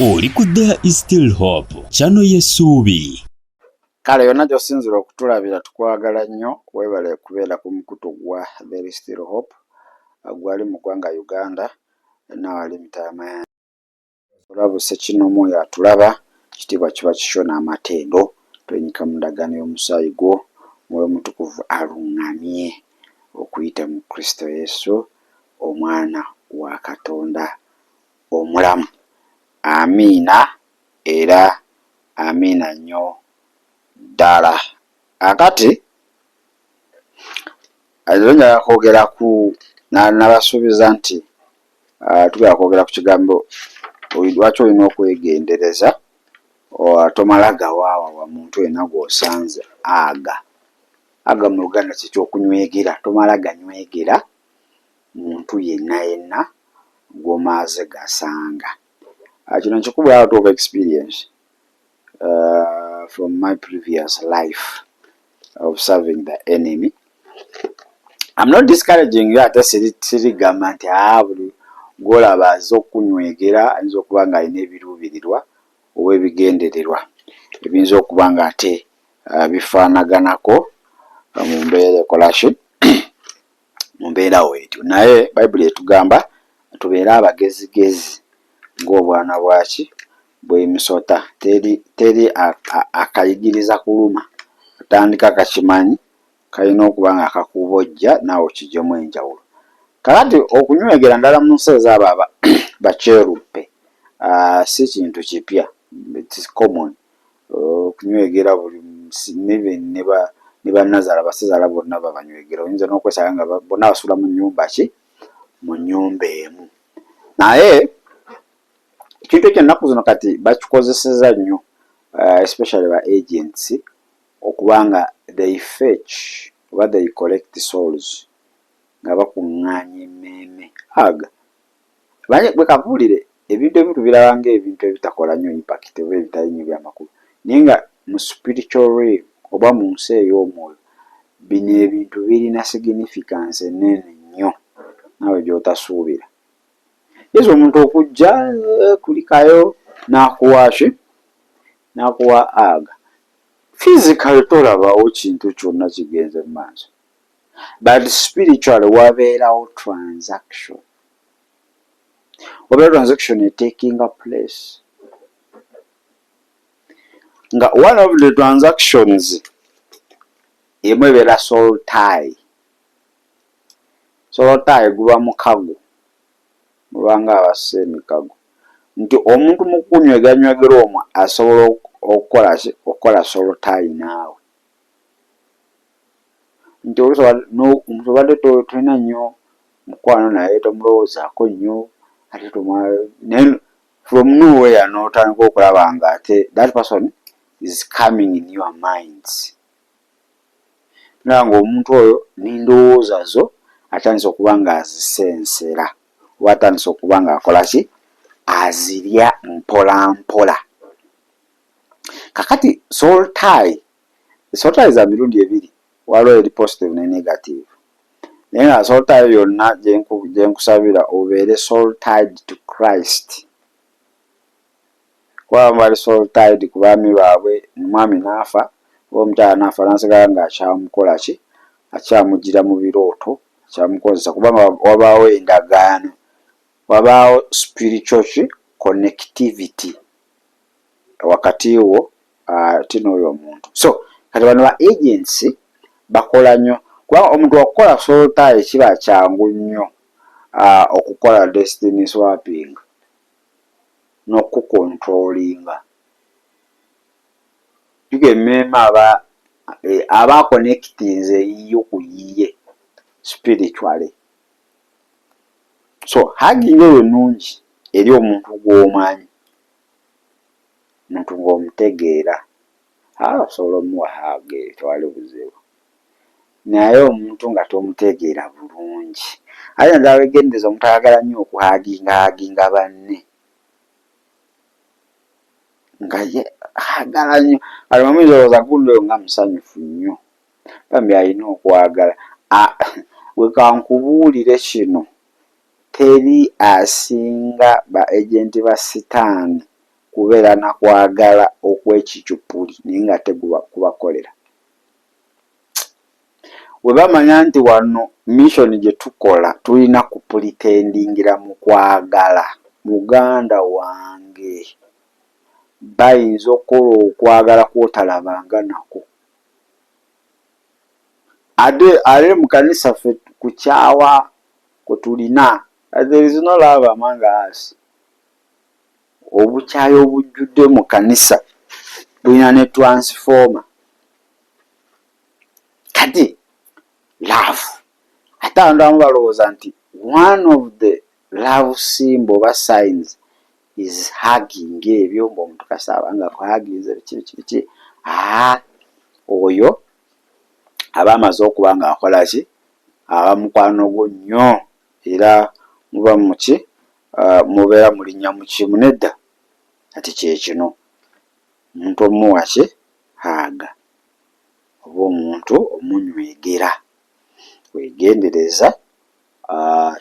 Oli ku There is Still Hope, channel y'essuubi. Kale yonna gy'osinzira okutulabira tukwagala nnyo, weebale kubeera ku mukutu gwa There is Still Hope gwali mu ggwanga Uganda nawali Mitaama olabuse kino omwoyo atulaba kitiibwa kiba kishona amatendo twenyika mu ndagaano y'omusaayi gwo mwoyo mutukuvu aluŋŋamye okuyita mu Kristo Yesu omwana wa Katonda omulamu. Amiina era amiina nnyo ddala. Akati njagala kwogera ku nabasuubiza nti tugenda kwogera ku kigambo lwaki olina okwegendereza tomala gawaawa wa muntu yenna gw'osanze aga mu Luganda kyekyokunywegera, tomala ganywegera muntu yenna gw'omaaze gasanga. Kino nkikubula out of experience from my previous life of serving the enemy. I'm not discouraging you ate sirigamba nti buli gw'olaba azze okunywegera ayinza okuba ng'alina ebiruubirirwa oba ebigendererwa ebiyinza okuba nga ate bifaanaganako mu mbeera ekolaki mu mbeera weetyo. Naye Bayibuli etugamba tubeere abagezigezi ng'obwana bwaki bw'emisota. Teri akayigiriza kuluma atandika kakimanyi kalina okuba nga kakubojja naawe okiggyemu enjawulo. Kakati okunywegera ndala mu nsi ezaabo bakyeruppe si kintu kipya, it's common. Okunywegera buli ne bannazaala basazaala bonna babanywegera, oyinza n'okwesanga nga bonna basula mu nnyumba mu nnyumba emu. Naye ekintu ekyo ennaku zino kati bakikozeseza nnyo especially ba agents okuba nga they fetch oba they collect souls nga bakuŋŋaanya emmeeme. Bwe kabuulire ebintu ebimu tubiraba ng'ebintu ebitakola nnyo impact oba ebitali nnyo by'amakulu, naye nga mu spiritual realm oba mu nsi ey'omwoyo bino ebintu birina significance ennene nnyo naawe gy'otasuubira. Yesu omuntu okujja kulikayo n'akuwa aga physically tolabawo kintu kyonna kigenze mu maaso, but spiritually wabeerawo transaction, wabeerawo transaction taking a place nga one of the transactions emu ebeera soul tie. Soul tie guba mukago mubanga abasse emikago nti omuntu mu kunywegera omwo asobola okukola soul tie naawe, nti omuntu obadde tolina nnyo mukwano naye tomulowoozaako nnyo ate from nowhere n'otandika okulaba nga ate that person is coming in your minds. Nolaba ng'omuntu oyo n'endowooza zo atandise okuba nga azisensera oba atandise okuba nga akola ki azirya mpola mpola. Kakati soul tie za mirundi ebiri, waliwo eri positive ne negative, naye nga soul tie yonna gye nkusabira obeere soul tied to Christ. Kuba bali soul tied ku baami baabwe, omwami n'afa oba omukyala n'afa n'asigala ng'akyamukola ki akyamugira mu birooto akyamukozesa kubanga wabaawo endagaano, wabaawo spiritual connectivity wakati wo ate n'oyo omuntu. So kati bano ba agents bakola nnyo kubanga omuntu okukola soul tie kiba kyangu nnyo okukola destiny swapping n'okukontrolinga. Emmeeme aba connectinze eyiyo ku yiye spiritually. So hugging eyo nnungi eri omuntu gw'omanyi, omuntu ng'omutegeera osobola omuwa hug tewali buzibu, naye omuntu nga tomutegeera bulungi ate naddala weegendereza omuntu ayagala nnyo okuhaginga banne nga ye ayagala nnyo alimamuyinza gundi oyo nga musanyufu nnyo bambi alina okwagala. Wekankubuulire kino, teri asinga ba agenti ba sitaani kubeera na kwagala okw'ekicupuli naye nga kubakolera. Bwe bamanya nti wano mission gye tukola tulina kupulitendingira mu kwagala, muganda wange bayinza okukola okwagala kwotalabanga nako. Ate mu kanisa ffe kukyawa kwe tulina, there is no love among us. Obukyayi obujjudde mu kanisa bulina ne transformer. Kati love, ate abantu abamu balowooza nti one of the love symbol oba signs is hugging. Ebyo omuntu kasaba nga kuhaginze biki oyo aba amaze okuba nga akola ki, aba mukwano gwo nnyo era muba muki mubeera mulinnya mu kimu. Nedda ati kyekino omuntu omuwa ki haaga oba omuntu omunywegera. Wegendereza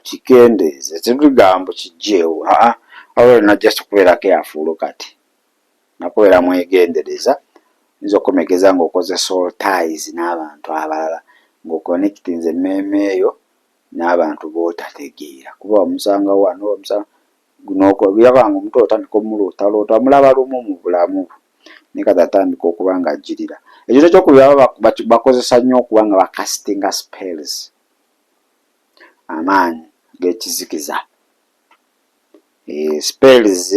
kikendeeze, tetugambo kijjeewo awolina just kubeerako yafuulo kati nakubeera mwegendereza. Oyinza okomegeza ng'okoze soul ties n'abantu abalala, ng'oconnectinze emmeeme eyo n'abantu b'otategeera, kuba omusanga wano omusanga yabanga omuntu otandika omuluutaloota omulaba lumu mu bulamu bwo naye kati atandika okuba nga ajjirira. Ekyo ekyokubira bakozesa nnyo okuba nga bakasitinga spells, amaanyi g'ekizikiza. Spells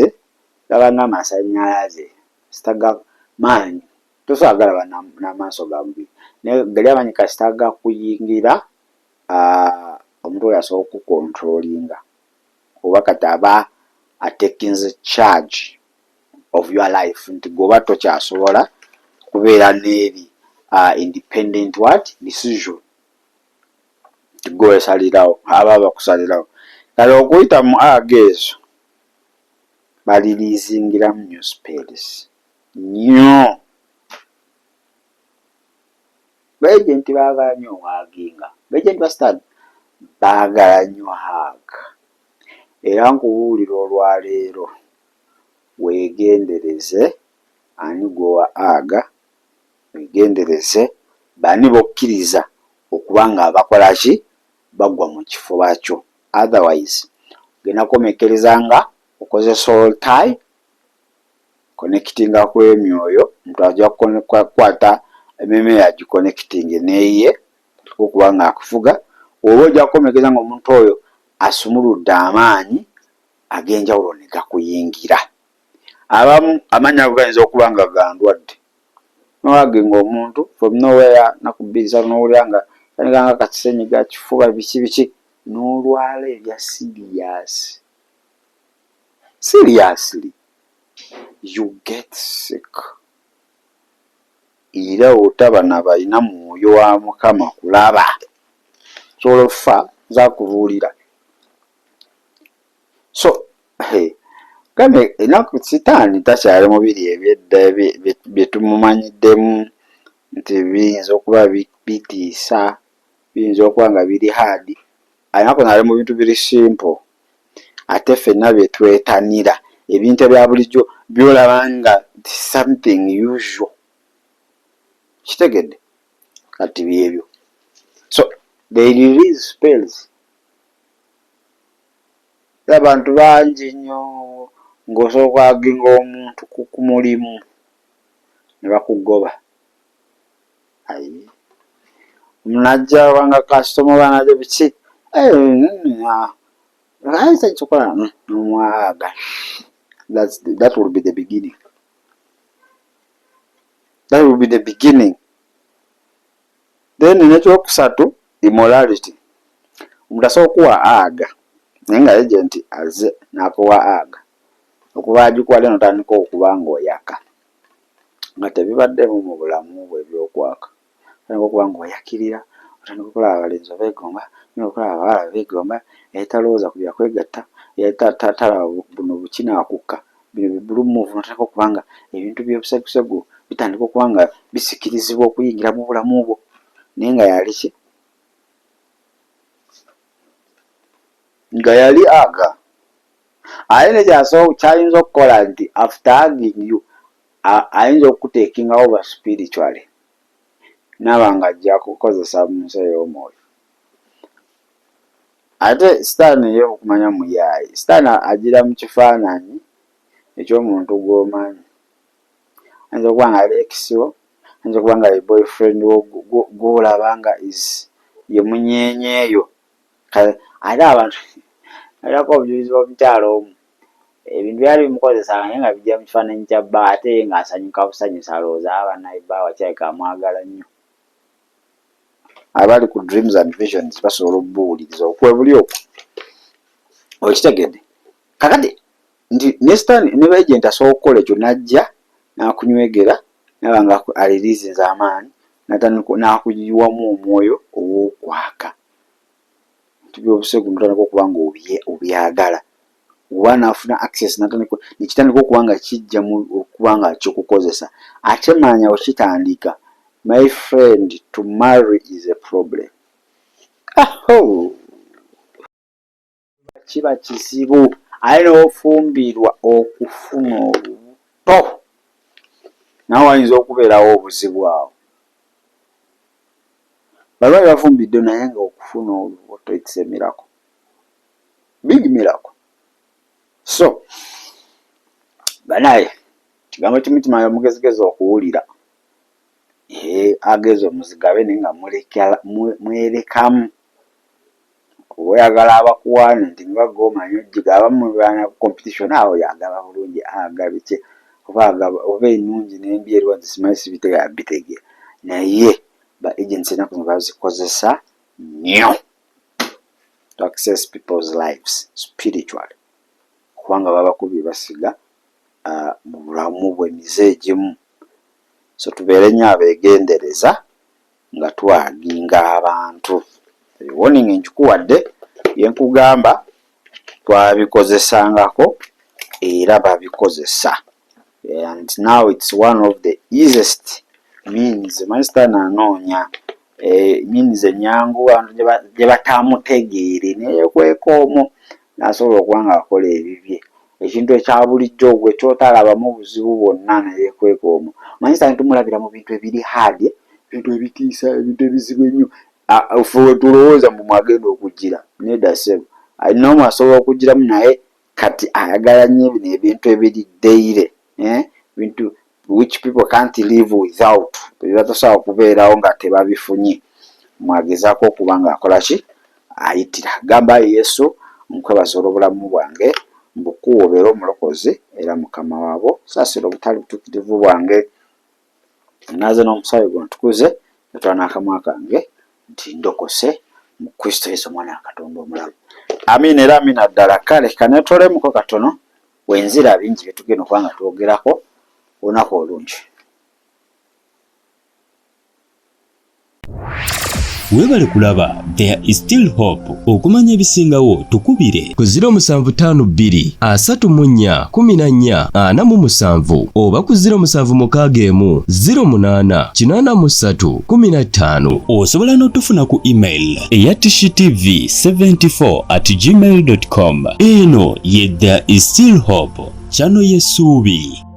gaba ng'amasannyalaze sitaga maanyi, tosobola galaba n'amaaso ga mubiri naye gali amaanyi kasita gakuyingira omuntu oyo asobola okukontrolinga oba kati aba atakinze charge of your life nti goba tokyasobola kubeera n'eri independent decision nti gwe wesalirawo aba bakusalirawo. Kale okuyita mu ezo baliriizingiramu nnyo spells nnyo. Beejenti baagala nnyo waaginga, beejenti basitani baagala nnyo haaga. Era nkubuulira olwaleero weegendereze ani gwowa haaga, weegendereze bani bokkiriza okuba nga abakola ki bagwa mu kifuba kyo. Otherwise genda komekereza nga okoze soul tie, connectinga kw'emyoyo, omuntu ajja kukwata emmeeme yagiconnectinge n'eye okuba nga akufuga, oba ojja kukomekeza nga omuntu oyo asumuludde amaanyi ag'enjawulo ne gakuyingira. Abamu amannya ago gayinza okuba nga gandwadde, nowaginga omuntu from nowhere nakubbiriza n'owulira nga kaniganga kakisenyiga kifuba biki n'olwala ebya seriously you get sick. Era otaba nabalina mwoyo wa Mukama kulaba sobola okufa zakubuulira. So kame enaku sitaani takyali mubiri ebyedda bye tumumanyiddemu nti biyinza okuba bitiisa, biyinza okuba nga biri haadi. Enaku nali mu bintu biri simple ate ffenna bye twetanira, ebintu ebya bulijjo byolaba nga something usual. Kitegedde kati byebyo. So they release spells. Abantu bangi nnyo ng'osobola okwaginga omuntu ku mulimu ne bakugoba. Munajja wanga kasitoma banajja biki that will be the beginning. That will be the beginning. Then nekyokusatu immorality. Omuntu asobola okuwa aga naye nga agenti aze n'akuwa aga okuba agikuwale notandika okuba ng'oyaka nga tebibaddemu mu bulamu bwe ebyokwaka. Otandika okuba ng'oyakirira, otandika okulaba abalenzi beegomba, okulaba abawala beegomba, talowooza ku byakwegatta, talaba buno bukinaakukka, bino bibulumuuvu. Notandika okuba nga ebintu by'obusegusegu bitandika okuba nga bisikirizibwa okuyingira mu bulamu bwo naye nga yali ki? Nga yali aga. Ate kyayinza okukola nti after hugging you ayinza okukutekinga over spiritually naba nga ajja kukozesa mu nsi ey'omwoyo. Ate sitaani ye okumanya muyaayi. Sitaani agira mu kifaananyi eky'omuntu gw'omanyi. Ayinza okuba nga ali ekisiwo, ayinza okuba nga ye boyfriend gw'olaba nga ye munyeenyeeyo. Ate abantu alako obujulizi bw'omukyalo omu ebintu byali bimukozesanga naye nga bijja mu kifaananyi kya bba ate ng'asanyuka busanyusa alowooza abannaye bba wakyayika amwagala nnyo. Abali ku dreams and visions basobola obbuwuliriza okwebuli okwo. Okitegedde? Kakati nti ne sitaani ne agent asobola okukola ekyo n'ajja n'akunywegera naba nga aliriizinza amaanyi n'akuyiwamu omwoyo ow'okwaka. Byobusegu n'otandika okuba nga obyagala. Oba n'afuna access nekitandika okuba nga kijja mu okuba nga kikukozesa. Ate manya okitandika. My friend, to marry is a problem. Kiba kizibu. Aye n'ofumbirwa okufuna olubuto. Nawe wayinza okubeerawo obuzibu awo. Balwayi bafumbidde naye nga okufuna olubuto it's a miracle. Big miracle. So, banaye, kigambo kimu kimanya omugezigezi okuwulira. Ageza omuzigabe naye nga mwerekamu. Oyagala abakuwaana nti nga g'omanyi ojjiga abamu baana competition awo yagaba bulungi agabike oba ennungi n'embi eriwadde simanyi sibitegeera naye ba agents ennaku zino bazikozesa nnyo to access people's lives spiritually kubanga babakubye basiga mu bulamu bw'emize egimu. So tubeere nnyo abeegendereza nga twaginga abantu. Warning nkikuwadde yenkugamba twabikozesangako era babikozesa. And now it's one of the easiest means. Sitaani anoonya means ennyangu gye batamutegeere neyekweka omwo n'asobola okuba nga akola ebibye. Ekintu ekya bulijjo gwe kyotalabamu buzibu bwonna neyekweka omwo. Manyi Sitaani tumulabira mu bintu ebiri hard, ebintu ebitiisa, ebintu ebizibu ennyo. Ffe tulowooza mu mwagenda okugira nedda ssebo. Alina omu asobola okugiramu naye kati ayagala nnyo bino ebintu ebiri daily. Bintu which people can't live without. Tebatasobola kubeerawo nga tebabifunye. Mwagezaako okuba nga akola ki? Ayitira. Gamba Yesu nkwebaza olw'obulamu bwange mbukuwoobera omulokozi era mukama waabo saasira obutali butuukirivu bwange naaze n'omusaayi gwo ntukuze natwala n'akamwa kange nti ndokose mu Kristo Yesu omwana wa Katonda omulamu. Amiina era amiina ddala. Kale kaneetolemuko katono wenzira bingi bye tugenda okuba nga twogerako olunaku olungi. Weebale kulaba There is Still Hope. Okumanya ebisingawo tukubire ku 0752 34 14 47 oba ku 0761 08 83 15. osobola n'otufuna ku email eya tshitv74@gmail.com. Eno ye There is Still Hope, channel y'essuubi.